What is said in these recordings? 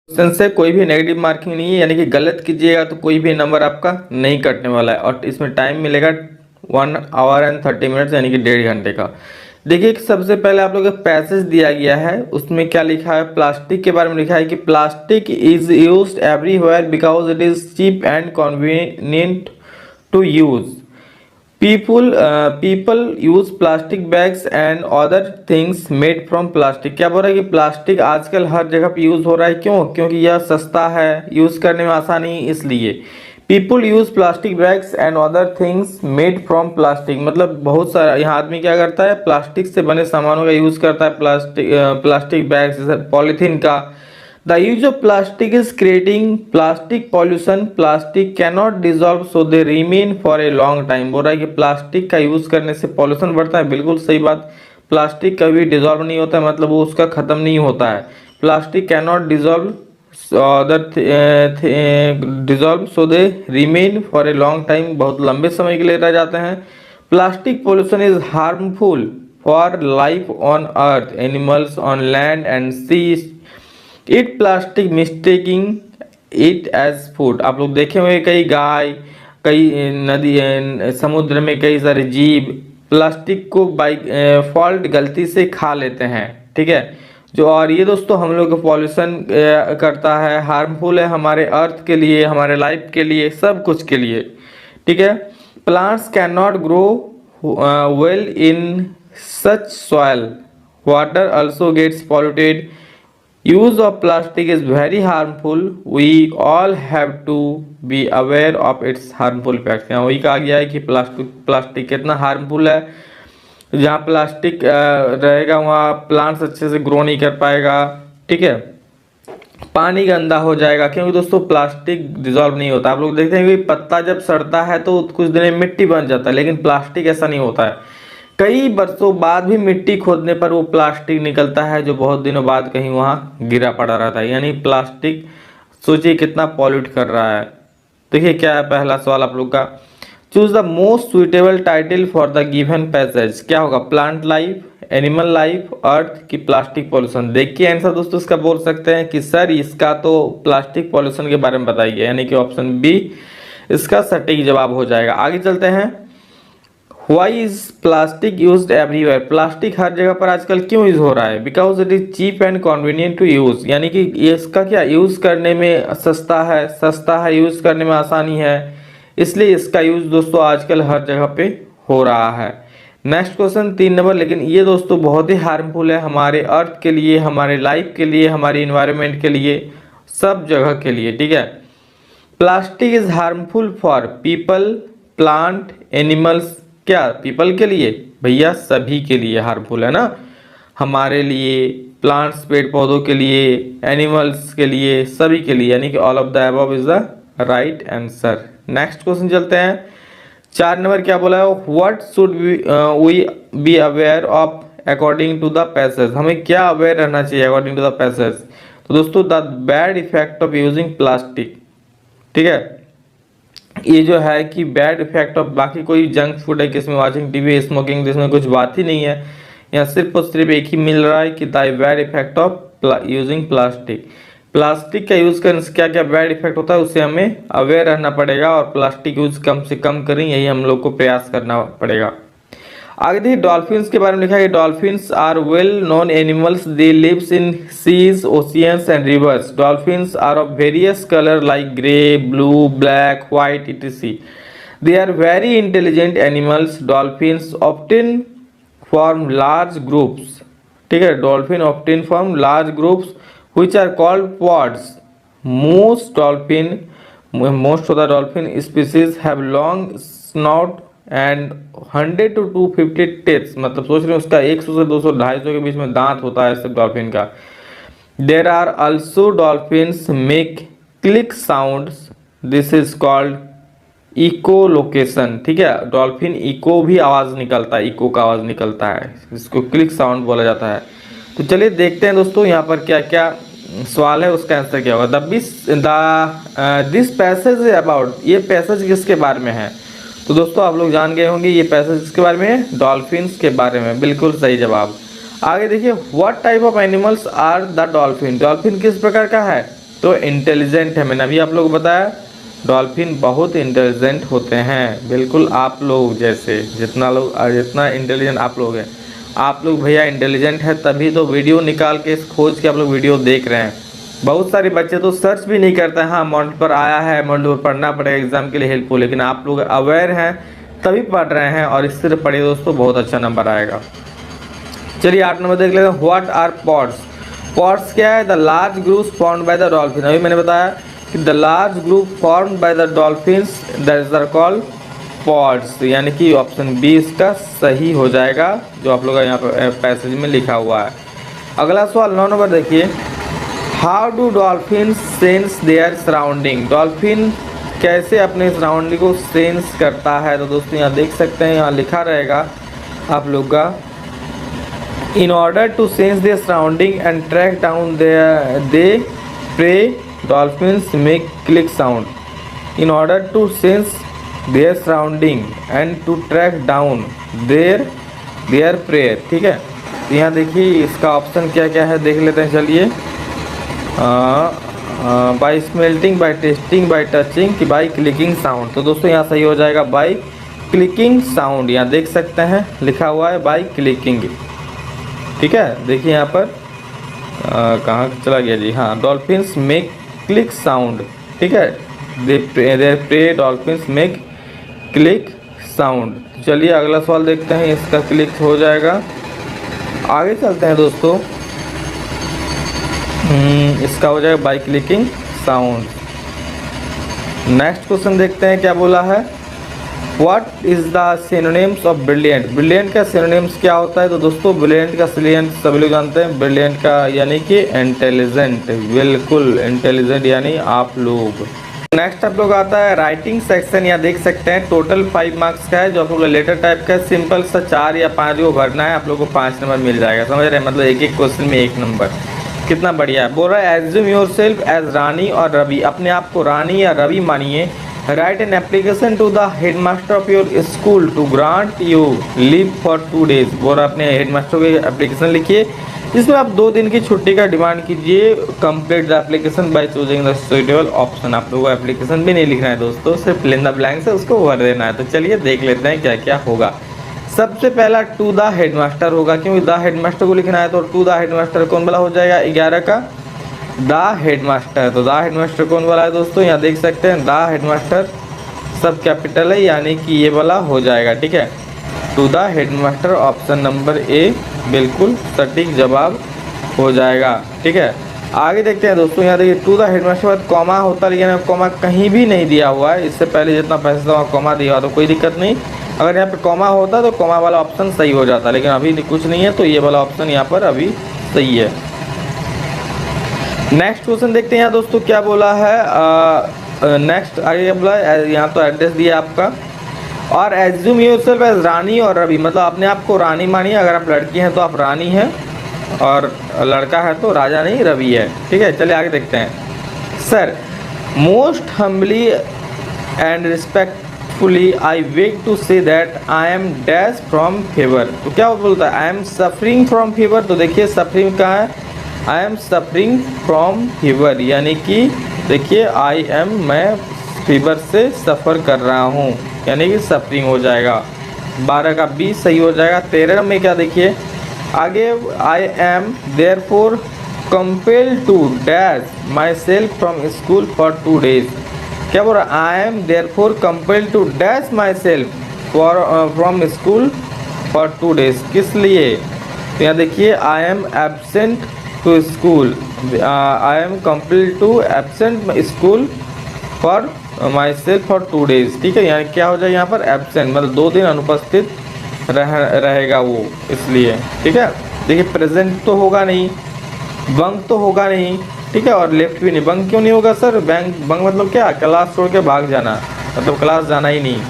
Question से कोई भी नेगेटिव मार्किंग नहीं है, यानी कि गलत कीजिएगा तो कोई भी नंबर आपका नहीं कटने वाला है। और इसमें टाइम मिलेगा 1 आवर एंड 30 मिनट्स, यानी कि 1.5 घंटे का। देखिए सबसे पहले आप लोग को पैसेज दिया गया है, उसमें क्या लिखा है, प्लास्टिक के बारे में लिखा है कि plastic is used everywhere because it is cheap and convenient to use. People use plastic bags and other things made from plastic. क्या बोल रहा है कि प्लास्टिक आजकल हर जगह पे यूज हो रहा है, क्यों? क्योंकि यह सस्ता है, यूज करने में आसानी, इसलिए people use plastic bags and other things made from plastic. मतलब बहुत सारा यहाँ आदमी क्या करता है, प्लास्टिक से बने सामानों का यूज करता है, प्लास्टिक बैग्स, पॉलीथीन का। The use of plastic is creating plastic pollution. Plastic cannot dissolve so they remain for a long time। बोल रहा है कि प्लास्टिक का यूज करने से पॉल्यूशन बढ़ता है, बिल्कुल सही बात। प्लास्टिक कभी डिजॉल्व नहीं होता है, मतलब वो उसका खत्म नहीं होता है। Plastic cannot dissolve dissolve so they remain for a long time, बहुत लंबे समय के लिए रह जाते हैं। Plastic pollution is harmful for life on earth, animals on land and sea eat plastic mistaking it as food. आप लोग देखे हुए कई गाय, कई नदी, समुद्र में कई सारे जीव प्लास्टिक को बाई फॉल्ट गलती से खा लेते हैं, ठीक है जो। और ये दोस्तों हम लोग को पॉल्यूशन करता है, हार्मफुल है हमारे अर्थ के लिए, हमारे लाइफ के लिए, सब कुछ के लिए, ठीक है। Plants can not grow well in such soil, water also gets polluted. Use of plastic is very harmful. We all have to be aware of its harmful effects। यहाँ वही कहा गया है कि प्लास्टिक कितना हार्मफुल है। जहाँ प्लास्टिक रहेगा वहाँ प्लांट्स अच्छे से ग्रो नहीं कर पाएगा, ठीक है। पानी गंदा हो जाएगा, क्योंकि दोस्तों प्लास्टिक डिजॉल्व नहीं होता। आप लोग देखते हैं कि पत्ता जब सड़ता है तो कुछ दिन में मिट्टी बन जाता है, लेकिन प्लास्टिक ऐसा नहीं होता है। कई वर्षों बाद भी मिट्टी खोदने पर वो प्लास्टिक निकलता है, जो बहुत दिनों बाद कहीं वहाँ गिरा पड़ा रहता है। यानी प्लास्टिक सोचिए कितना पॉल्यूट कर रहा है। देखिए क्या है पहला सवाल आप लोग का, choose the most suitable title for the given passage. क्या होगा, प्लांट लाइफ, एनिमल लाइफ, अर्थ की प्लास्टिक पॉल्यूशन। देखिए आंसर दोस्तों इसका बोल सकते हैं कि सर इसका तो प्लास्टिक पॉल्यूशन के बारे में बताइए, यानी कि ऑप्शन बी इसका सटीक जवाब हो जाएगा। आगे चलते हैं, why is plastic use everywhere. Plastic हर जगह पर आजकल क्यों यूज हो रहा है, because it is cheap and convenient to use. यानी कि इसका क्या यूज करने में सस्ता है, यूज करने में आसानी है, इसलिए इसका यूज दोस्तों आजकल हर जगह पे हो रहा है। नेक्स्ट क्वेश्चन 3 नंबर, लेकिन ये दोस्तों बहुत ही हार्मफुल है हमारे अर्थ के लिए, हमारे लाइफ के लिए, हमारी इन्वायरमेंट के लिए, सब जगह के लिए, ठीक है। Plastic is harmful for people, plant, animals. क्या पीपल के लिए? भैया सभी के लिए हार्मफुल है ना, हमारे लिए, प्लांट्स पेड़ पौधों के लिए, एनिमल्स के लिए, सभी के लिए, यानी कि all of the above is the right answer. Next question चलते हैं, 4 नंबर क्या बोला है, what should we be aware of according to the passage. हमें क्या अवेयर रहना चाहिए अकॉर्डिंग टू द पैसेज? तो दोस्तों the bad effect of using plastic, ठीक है। ये जो है कि बैड इफेक्ट ऑफ, बाकी कोई जंक फूड है किसमें, वाचिंग टीवी, स्मोकिंग, जिसमें कुछ बात ही नहीं है। यहाँ सिर्फ और सिर्फ एक ही मिल रहा है कि the bad effect of using plastic. Plastic का यूज करने से क्या क्या बैड इफेक्ट होता है उससे हमें अवेयर रहना पड़ेगा, और प्लास्टिक यूज कम से कम करें, यही हम लोग को प्रयास करना पड़ेगा। आगे देखिए डॉल्फिन्स के बारे में लिखा है, dolphins are well known animals, they lives in seas, oceans and rivers. Dolphins are of various colour like grey, blue, black, white etc. They are very intelligent animals. Dolphins often form large groups, ठीक है। Dolphin often form large groups which are called pods. Most of the dolphin species have long snout and 100 to 250 tapes, मतलब सोच रहे हैं उसका 100 से 200 250 के बीच में दांत होता है सिर्फ डॉल्फिन का। There are also dolphins make click sounds, this is called echo location, ठीक है। डॉल्फिन इको भी आवाज निकलता है, इको का आवाज निकलता है, इसको क्लिक साउंड बोला जाता है। तो चलिए देखते हैं दोस्तों यहाँ पर क्या क्या सवाल है, उसका आंसर क्या होगा। दिस पैसेज अबाउट, ये पैसेज किसके बारे में है? तो दोस्तों आप लोग जान गए होंगे ये पैसेज किसके बारे में है, डॉल्फिन्स के बारे में, बिल्कुल सही जवाब। आगे देखिए, what type of animals are the dolphin. Dolphin किस प्रकार का है? तो इंटेलिजेंट है। मैंने अभी आप लोगों को बताया डॉल्फिन बहुत इंटेलिजेंट होते हैं, बिल्कुल आप लोग जैसे। जितना इंटेलिजेंट आप लोग हैं, आप लोग भैया इंटेलिजेंट है, तभी तो वीडियो निकाल के इस खोज के आप लोग वीडियो देख रहे हैं। बहुत सारे बच्चे तो सर्च भी नहीं करते हैं, हाँ मॉडल पर आया है, मॉडल पर पढ़ना पड़ेगा एग्जाम के लिए हेल्पफुल, लेकिन आप लोग अवेयर हैं तभी पढ़ रहे हैं, और इससे पढ़िए दोस्तों, बहुत अच्छा नंबर आएगा। चलिए 8 नंबर देख लेते हैं। What are pods? पॉड्स क्या है? The large group formed by the dolphin. अभी मैंने बताया कि the large group formed by the dolphins that is are called pods, यानी कि ऑप्शन बी इसका सही हो जाएगा, जो आप लोग यहाँ पर पैसेज में लिखा हुआ है। अगला सवाल 9 नंबर देखिए। How do dolphin sense their surrounding? Dolphin कैसे अपने सराउंडिंग को सेंस करता है? तो दोस्तों यहाँ देख सकते हैं, यहाँ लिखा रहेगा आप लोग का, in order to sense their surrounding and track down the prey dolphins make click sound. In order to sense their surrounding and to track down their prey. ठीक है, तो यहाँ देखिए इसका ऑप्शन क्या क्या है, देख लेते हैं। चलिए, by smelting, by testing, by touching कि बाय क्लिकिंग साउंड। तो दोस्तों यहाँ सही हो जाएगा बाय क्लिकिंग साउंड। यहाँ देख सकते हैं लिखा हुआ है बाय क्लिकिंग। ठीक है, देखिए यहाँ पर कहाँ चला गया जी, हाँ, डॉल्फिन्स मेक क्लिक साउंड। ठीक है, they prey dolphins make click sound. चलिए अगला सवाल देखते हैं, इसका क्लिक हो जाएगा। आगे चलते हैं दोस्तों, इसका हो जाएगा bye clicking sound. Next question देखते हैं क्या बोला है। What is the synonyms of brilliant? Brilliant का सिनोनिम्स क्या होता है? तो दोस्तों ब्रिलियंट का सिनोनिम्स सभी लोग जानते हैं, ब्रिलियंट का यानी कि इंटेलिजेंट, बिल्कुल इंटेलिजेंट यानी आप लोग। नेक्स्ट आप लोग आता है राइटिंग सेक्शन। यहाँ देख सकते हैं टोटल 5 मार्क्स का है, जो आप लोग लेटर टाइप का है, सिंपल सा 4 या 5 को भरना है, आप लोग को 5 नंबर मिल जाएगा, समझ रहे हैं? मतलब एक एक क्वेश्चन में 1 नंबर, कितना बढ़िया है। बोल रहा है assume yourself as Rani और रवि, अपने आप को रानी या रवि मानिए। Write an application to the headmaster of your school to grant you leave for 2 days. बोल रहा अपने हेडमास्टर को एप्लीकेशन लिखिए जिसमें आप 2 दिन की छुट्टी का डिमांड कीजिए। Complete the application by choosing the suitable option. आप लोगों को एप्लीकेशन भी नहीं लिखना है दोस्तों, सिर्फ फिल इन द ब्लैंक्स है, उसको भर देना है। तो चलिए देख लेते हैं क्या क्या होगा। सबसे पहला टू द हेडमास्टर होगा, क्योंकि द हेडमास्टर को लिखना है, तो टू द हेडमास्टर कौन वाला हो जाएगा? 11 का द हेडमास्टर। तो द हेडमास्टर कौन वाला है दोस्तों? यहाँ देख सकते हैं द हेडमास्टर सब कैपिटल है, यानी कि ये वाला हो जाएगा। ठीक है, to the headmaster option number A बिल्कुल सटीक जवाब हो जाएगा। ठीक है, आगे देखते हैं दोस्तों। यहाँ देखिए टू द हेडमास्टर बाद कॉमा होता है, लेकिन कॉमा कहीं भी नहीं दिया हुआ है। इससे पहले जितना पैसा था वहाँ कॉमा दिया हुआ, तो कोई दिक्कत नहीं। अगर यहाँ पे कॉमा होता तो कॉमा वाला ऑप्शन सही हो जाता, लेकिन अभी कुछ नहीं है, तो ये वाला ऑप्शन यहाँ पर अभी सही है। नेक्स्ट क्वेश्चन देखते हैं यहाँ दोस्तों क्या बोला है। नेक्स्ट आगे बोला है, यहाँ तो एड्रेस दिया आपका, और एज्यूम योरसेल्फ एज रानी और रवि, मतलब अपने आप को रानी मानिए। अगर आप लड़की हैं तो आप रानी हैं, और लड़का है तो राजा नहीं रवि है। ठीक है, चलिए आगे देखते हैं। Sir most humbly and respectfully I beg to say that I am dash from fever. तो क्या बोलता है? I am suffering from fever. तो देखिए सफरिंग कहाँ है? I am suffering from fever, यानी कि देखिए आई एम, मैं फीवर से सफ़र कर रहा हूँ, यानी कि सफरिंग हो जाएगा। 12 का 20 सही हो जाएगा। 13 में क्या देखिए आगे, I am therefore compelled to dash myself from school for 2 days. क्या बोल रहा है? I am therefore compelled to dash myself from school for 2 days. किस लिए? तो यहाँ देखिए I am absent to school, I am compelled to absent school for myself for 2 days. ठीक है, यानी क्या हो जाए यहाँ पर? एबसेंट, मतलब 2 दिन अनुपस्थित रहेगा वो, इसलिए। ठीक है, देखिए प्रेजेंट तो होगा नहीं, बंक तो होगा नहीं। ठीक है, और लेफ्ट भी नहीं। बंक क्यों नहीं होगा सर? बंक मतलब क्या? क्लास छोड़ के भाग जाना, मतलब क्लास जाना ही नहीं।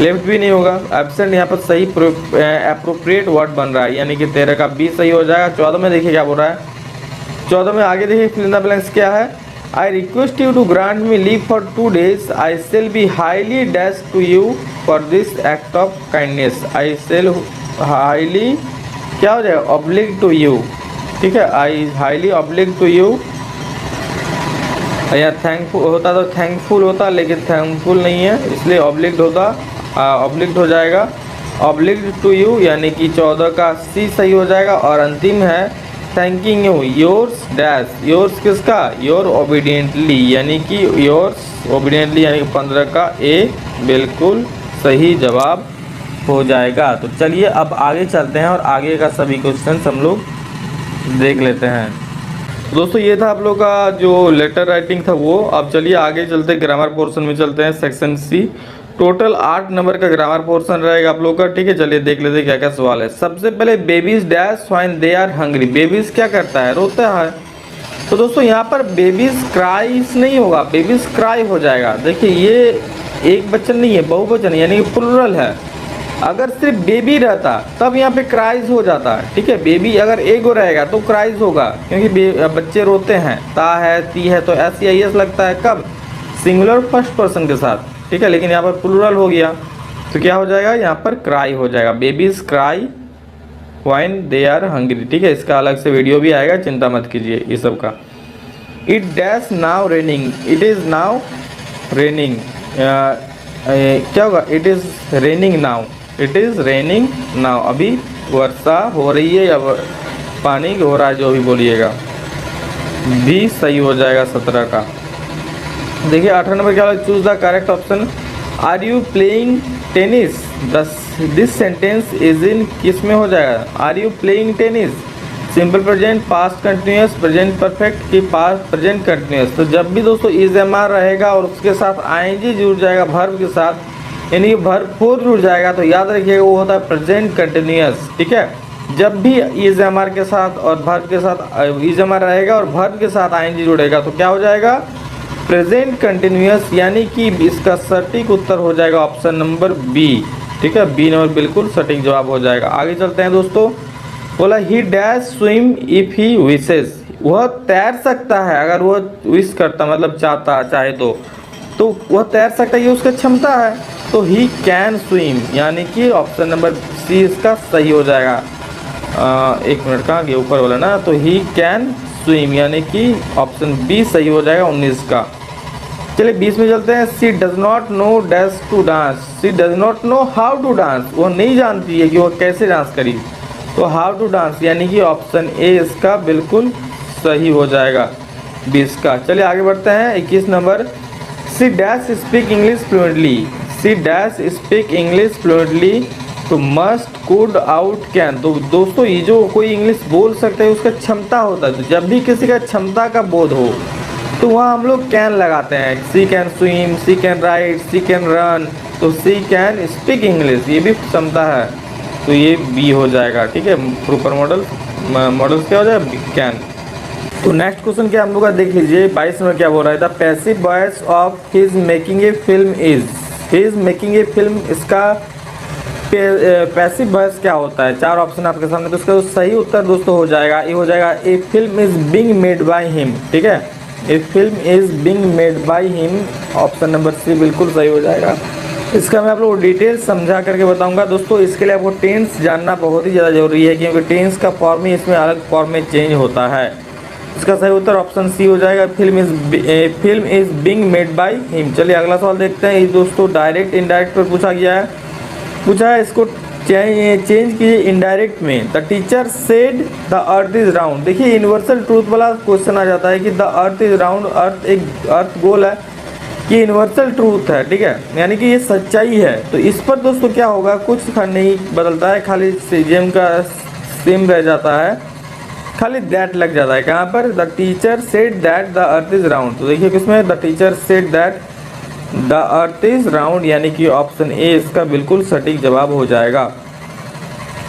लेफ्ट भी नहीं होगा। एब्सेंट यहाँ पर सही अप्रोप्रिएट वर्ड बन रहा है, यानी कि 13 का 20 सही हो जाएगा। 14 में देखिए क्या बोल रहा है। 14 में आगे देखिए फिल इन द ब्लैंक्स क्या है। I request you to grant me leave for 2 days. I shall be highly dash to you for this act of kindness. I shall highly क्या हो जाएगा? Oblige to you. ठीक है, I highly oblige to you या thankful होता तो thankful होता, लेकिन थैंकफुल नहीं है इसलिए ऑब्लिक्ड होता, ऑब्लिक्ड हो जाएगा। ऑब्लिक्ड टू यू यानी कि 14 का सी सही हो जाएगा। और अंतिम है thanking you, yours dash, yours किसका, योर ओबीडियंटली यानी कि योर्स ओबीडियंटली यानी कि 15 का ए बिल्कुल सही जवाब हो जाएगा। तो चलिए अब आगे चलते हैं और आगे का सभी क्वेश्चन हम लोग देख लेते हैं। दोस्तों ये था आप लोग का जो लेटर राइटिंग था वो। अब चलिए आगे चलते ग्रामर पोर्शन में चलते हैं, सेक्शन सी। टोटल 8 नंबर का ग्रामर पोर्शन रहेगा आप लोग का, ठीक है। चलिए देख लेते हैं क्या क्या सवाल है। सबसे पहले babies dash when they are hungry, babies क्या करता है, रोता है। तो दोस्तों यहाँ पर बेबीज क्राइज नहीं होगा, बेबीज क्राई हो जाएगा। देखिए ये एक वचन नहीं है, बहुवचन यानी कि प्लुरल है। अगर सिर्फ बेबी रहता तब यहाँ पे क्राइज हो जाता है, ठीक है। बेबी अगर एगो रहेगा तो क्राइज होगा, क्योंकि बच्चे रोते हैं, ता है ती है तो एस या एस लगता है कब, सिंगुलर फर्स्ट पर्सन के साथ, ठीक है। लेकिन यहाँ पर प्लुरल हो गया तो क्या हो जाएगा, यहाँ पर क्राई हो जाएगा। Babies cry when they are hungry, ठीक है। इसका अलग से वीडियो भी आएगा, चिंता मत कीजिए ये सब का। It dash now raining, it is now raining, क्या होगा, it is raining now, it is raining now, अभी वर्षा हो रही है या पानी हो रहा है, जो भी बोलिएगा भी सही हो जाएगा 17 का। देखिए 18 नंबर क्या होगा, choose the correct option. Are you playing tennis, this sentence is in, किस में हो जाएगा, are you playing tennis, simple present, past continuous, present perfect की पास्ट प्रेजेंट कंटिन्यूस। तो जब भी दोस्तों इज एम आर रहेगा और उसके साथ आईएनजी जुड़ जाएगा वर्ब के साथ, यानी वर्ब 4 जुड़ जाएगा, तो याद रखिएगा वो होता है प्रेजेंट कंटिन्यूस, ठीक है। जब भी इज एम आर के साथ और वर्ब के साथ इज एम आर रहेगा और वर्ब के साथ आईएनजी जुड़ेगा तो क्या हो जाएगा, प्रेजेंट कंटिन्यूस, यानी कि इसका सटीक उत्तर हो जाएगा ऑप्शन नंबर बी, ठीक है। बी नंबर बिल्कुल सटीक जवाब हो जाएगा। आगे चलते हैं दोस्तों। बोला ही dash swim if he wishes, वह तैर सकता है अगर वह विश करता, मतलब चाहता, चाहे तो वह तैर सकता है, ये उसका क्षमता है। तो ही कैन स्विम यानी कि ऑप्शन नंबर सी इसका सही हो जाएगा। एक मिनट कहाँ गया, ऊपर वाला ना, तो ही कैन स्विम यानी कि ऑप्शन बी सही हो जाएगा 19 का। चलिए 20 में चलते हैं। She does not know dash to dance, she does not know how to dance, वह नहीं जानती है कि वह कैसे डांस करी, तो हाउ टू डांस यानी कि ऑप्शन ए इसका बिल्कुल सही हो जाएगा 20 का। चलिए आगे बढ़ते हैं 21 number. She dash speak English fluently, she dash speak English fluently तो मस्ट कुड आउट कैन। तो दोस्तों ये जो कोई इंग्लिश बोल सकता है उसका क्षमता होता है, तो जब भी किसी का क्षमता का बोध हो तो वहाँ हम लोग कैन लगाते हैं। She can swim, she can ride, she can run, तो सी कैन स्पीक इंग्लिश ये भी क्षमता है, तो ये बी हो जाएगा, ठीक है। प्रॉपर मॉडल्स क्या हो जाएगा, कैन। तो नेक्स्ट क्वेश्चन क्या हम लोग का देख लीजिए। 22 में क्या बोल रहा है, the passive voice of his making a film is, his making a film, इसका पैसिव वॉइस क्या होता है, 4 ऑप्शन आपके सामने। तो इसका जो सही उत्तर दोस्तों हो जाएगा, ये हो जाएगा a film is being made by him, ठीक है। A film is being made by him, option number C बिल्कुल सही हो जाएगा। इसका मैं आप लोगों को डिटेल्स समझा करके बताऊंगा दोस्तों। इसके लिए आपको टेंस जानना बहुत ही ज़्यादा जरूरी है, क्योंकि टेंस का फॉर्म ही इसमें अलग फॉर्म में चेंज होता है। इसका सही उत्तर ऑप्शन सी हो जाएगा, film is being made by him. चलिए अगला सवाल देखते हैं। ये दोस्तों डायरेक्ट इनडायरेक्ट पर पूछा गया है, पूछा है इसको चेंज कीजिए इनडायरेक्ट में। The teacher said the earth is round. देखिए यूनिवर्सल ट्रूथ वाला क्वेश्चन आ जाता है कि द अर्थ इज राउंड, अर्थ गोल है, ये यूनिवर्सल ट्रूथ है, ठीक है, यानी कि ये सच्चाई है। तो इस पर दोस्तों क्या होगा, कुछ नहीं बदलता है, खाली सेम का सेम रह जाता है, खाली दैट लग जाता है। कहाँ पर, the teacher said that the earth is round. तो देखिए किसमें, the teacher said that the earth is round, यानी कि ऑप्शन ए इसका बिल्कुल सटीक जवाब हो जाएगा,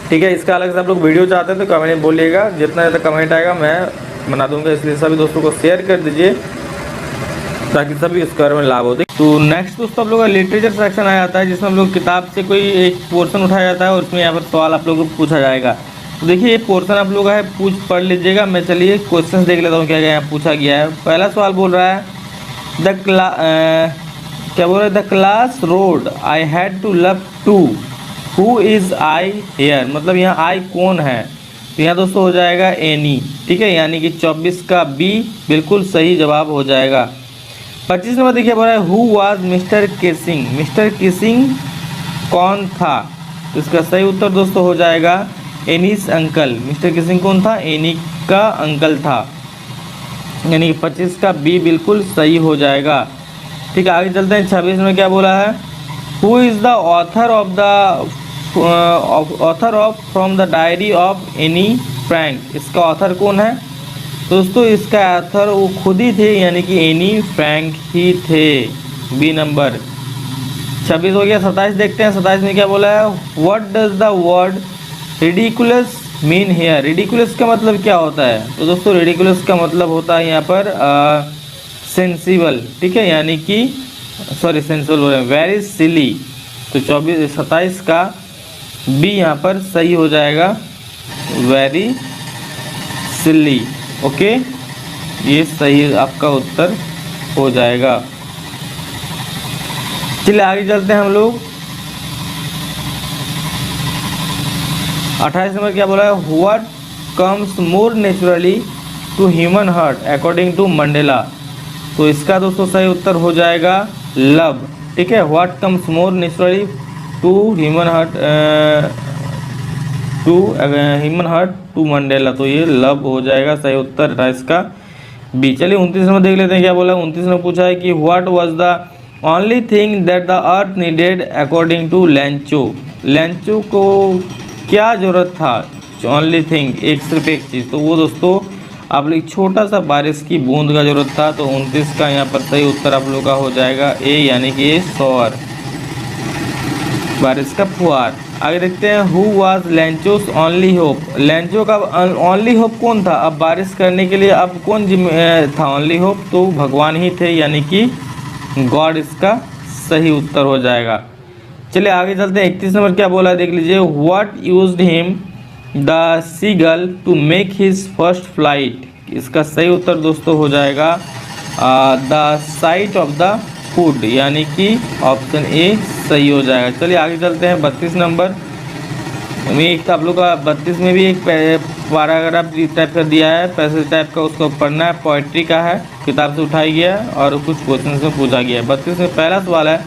ठीक है। इसका अलग से आप लोग वीडियो चाहते हैं तो कमेंट में बोलिएगा, जितना ज़्यादा कमेंट आएगा मैं बना दूंगा, इसलिए सभी दोस्तों को शेयर कर दीजिए ताकि सभी इस कार्य में लाभ हो। तो नेक्स्ट दोस्तों आप लोग का लिटरेचर सेक्शन आ जाता है, जिसमें हम लोग किताब से कोई एक पोर्शन उठाया जाता है और उसमें यहाँ पर सवाल आप लोगों को पूछा जाएगा। तो देखिए ये पोर्शन आप लोग है पढ़ लीजिएगा। मैं चलिए क्वेश्चन देख लेता हूँ क्या क्या यहाँ पूछा गया है। पहला सवाल बोल रहा है क्या बोल रहा है, the class road I had to love too, who is I here, मतलब यहाँ आई कौन है, तो यहाँ दोस्तों हो जाएगा एनी, ठीक है, यानी कि 24 का बी बिल्कुल सही जवाब हो जाएगा। 25 नंबर देखिए बोला है who was mister Keesing. Mister Keesing कौन था? तो इसका सही उत्तर दोस्तों हो जाएगा एनीस अंकल। मिस्टर किसिंग कौन था? एनी का अंकल था, यानी कि 25 का बी बिल्कुल सही हो जाएगा। ठीक है, आगे चलते हैं। 26 में क्या बोला है? Who is the author of from the diary of Anne Frank. इसका ऑथर कौन है दोस्तों? इसका ऑथर वो खुद ही थे, यानी कि एनी फ्रैंक ही थे। B number. 26 हो गया। 27 देखते हैं। 27 में क्या बोला है? What does the word ridiculous mean here. Ridiculous का मतलब क्या होता है? तो दोस्तों रिडिकुलस का मतलब होता है यहाँ पर सेंसिबल। ठीक है, यानी कि सॉरी सेंसिबल बोल रहे हैं, वेरी सिली। तो 27 का बी यहाँ पर सही हो जाएगा, वेरी सिली। ओके, ये सही आपका उत्तर हो जाएगा। चलिए आगे चलते हैं हम लोग। 28 नंबर क्या बोला है? What comes more naturally to human heart according to Mandela. तो इसका दोस्तों सही उत्तर हो जाएगा लव। ठीक है, what comes more naturally to human heart to Mandela. तो ये लव हो जाएगा, सही उत्तर 28 का बी। चलिए 29 नंबर देख लेते हैं क्या बोला है। 29 में पूछा है कि what was the only thing that the earth needed according to Lencho. Lencho को क्या जरूरत था? ओनली थिंग, एक सिर्फ एक चीज़। तो वो दोस्तों आप लोग छोटा सा बारिश की बूंद का जरूरत था। तो 29 का यहाँ पर सही उत्तर आप लोग का हो जाएगा ए, यानी कि ए शॉवर, बारिश का फुहार। आगे देखते हैं। Who was Lancho's only hope. Lancho का ओनली होप कौन था? अब बारिश करने के लिए अब कौन था ओनली होप? तो भगवान ही थे, यानी कि गॉड इसका सही उत्तर हो जाएगा। चलिए आगे चलते हैं। 31 नंबर क्या बोला है देख लीजिए। What used him the seagull to make his first flight. इसका सही उत्तर दोस्तों हो जाएगा the sight of the food, यानी कि ऑप्शन ए सही हो जाएगा। चलिए आगे चलते हैं। 32 नंबर में एक आप लोग का 32 में भी एक पैराग्राफ टाइप कर दिया है, पैसेज टाइप का, उसको पढ़ना है। पोइट्री का है, किताब से उठाई गया है और कुछ क्वेश्चन में पूछा गया है। 32 में पहला सवाल है।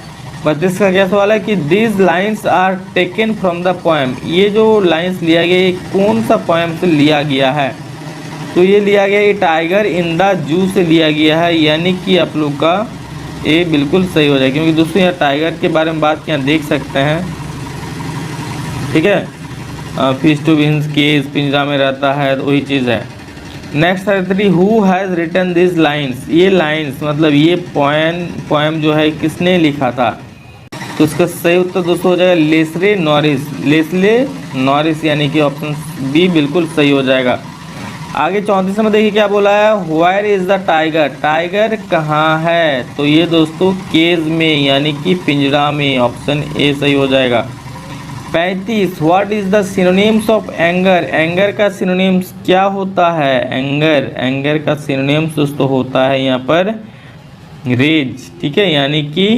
32 का क्या सवाल है कि these lines are taken from the poem. ये जो लाइन्स लिया गया ये कौन सा पोएम से लिया गया है? तो ये लिया गया ये टाइगर इन द जू से लिया गया है, यानी कि आप लोग का ये बिल्कुल सही हो जाएगा। क्योंकि दोस्तों यहाँ टाइगर के बारे में बात यहाँ देख सकते हैं। ठीक है, फिश टू बीन्स केज, पिंजरा में रहता है, तो वही चीज़ है। Next 33 who has written this lines. ये लाइन्स मतलब ये पोएम जो है किसने लिखा था? तो इसका सही उत्तर दोस्तों हो जाएगा लेस्ले नॉरिस। लेस्ले नॉरिस, यानी कि ऑप्शन बी बिल्कुल सही हो जाएगा। आगे 34 में देखिए क्या बोला है। Where is the tiger. Tiger कहाँ है? तो ये दोस्तों केज में, यानी कि पिंजरा में, ऑप्शन ए सही हो जाएगा। 35 what is the synonyms of anger. Anger का सिनोनिम्स क्या होता है? एंगर का सिनोनिम्स दोस्तों होता है यहाँ पर रेज। ठीक है, यानी कि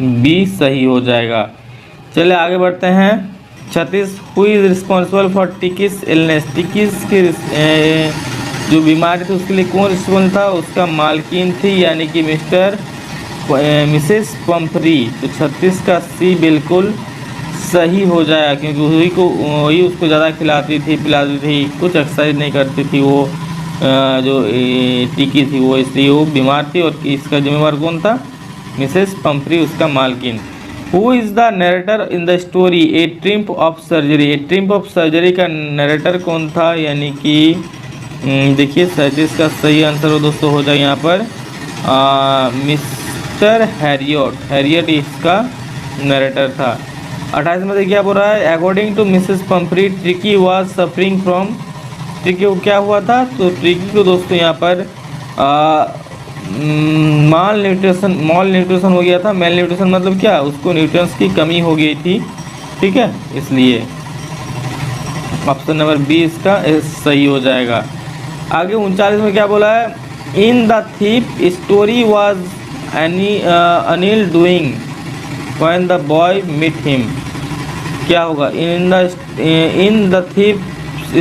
बी सही हो जाएगा। चलिए आगे बढ़ते हैं। 36 who is responsible for Tiki's illness. Tiki's की जो बीमारी थी उसके लिए कौन रिस्पॉन्सिबल था? उसका मालकिन थी, यानी कि मिसेस पंफरी। तो 36 का सी बिल्कुल सही हो जाएगा, क्योंकि वही उसको ज़्यादा खिलाती थी, पिलाती थी, कुछ एक्सरसाइज नहीं करती थी वो जो टिकी थी वो, इसलिए वो बीमार थी। और इसका जिम्मेवार कौन था? मिसेस पंफरी, उसका मालकिन। Who is the narrator in the story A triumph of surgery. A triumph of surgery का नरेटर कौन था? यानी कि देखिए 37 का सही आंसर हो दोस्तों हो जाए यहाँ पर मिस्टर हैरियट इसका नरेटर था। 28 में देखिए क्या बोल रहा है। According to Mrs Pumphrey Tricki was suffering from. Tricki को क्या हुआ था? तो ट्रिकी को दोस्तों यहाँ पर माल न्यूट्रिशन हो गया था। मेल न्यूट्रिशन मतलब क्या? उसको न्यूट्रिएंट्स की कमी हो गई थी। ठीक है, इसलिए ऑप्शन नंबर बी इसका सही हो जाएगा। आगे 39 में क्या बोला है। In the thief story was Anil doing when the boy meet him. क्या होगा? In the thief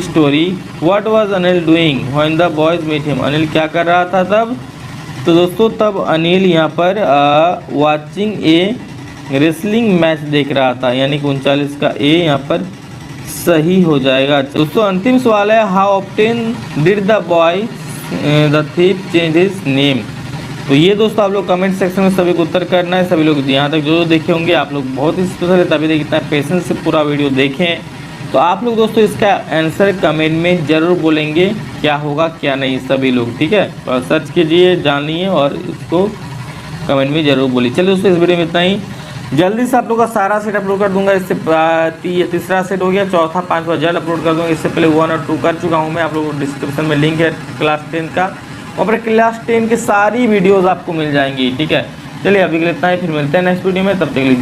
story what was Anil doing when the boys meet him. Anil क्या कर रहा था तब? तो दोस्तों तब अनिल यहाँ पर वाचिंग ए रेसलिंग मैच देख रहा था, यानी कि 39 का ए यहाँ पर सही हो जाएगा। दोस्तों अंतिम सवाल है, how often did the boy the thief change his name. तो ये दोस्तों आप लोग कमेंट सेक्शन में सभी को उत्तर करना है। सभी लोग यहाँ तक जो देखे होंगे आप लोग बहुत ही स्पेशल है, तभी देखिए इतना पेशेंस से पूरा वीडियो देखें। तो आप लोग दोस्तों इसका आंसर कमेंट में ज़रूर बोलेंगे क्या होगा क्या नहीं, सभी लोग, ठीक है। और सर्च कीजिए, जानिए और इसको कमेंट में ज़रूर बोलिए। चलिए दोस्तों इस वीडियो में इतना ही। जल्दी से आप लोग का सारा सेट अपलोड कर दूंगा। इससे तीसरा सेट हो गया, चौथा पांचवा जल्द अपलोड कर दूंगा। इससे पहले 1 और 2 कर चुका हूं मैं। आप लोगों को डिस्क्रिप्शन में लिंक है क्लास 10 का, वहाँ पर क्लास 10 की सारी वीडियोज़ आपको मिल जाएंगी, ठीक है। चलिए अभी के लिए इतना ही, फिर मिलते हैं नेक्स्ट वीडियो में, तब तक के लिए।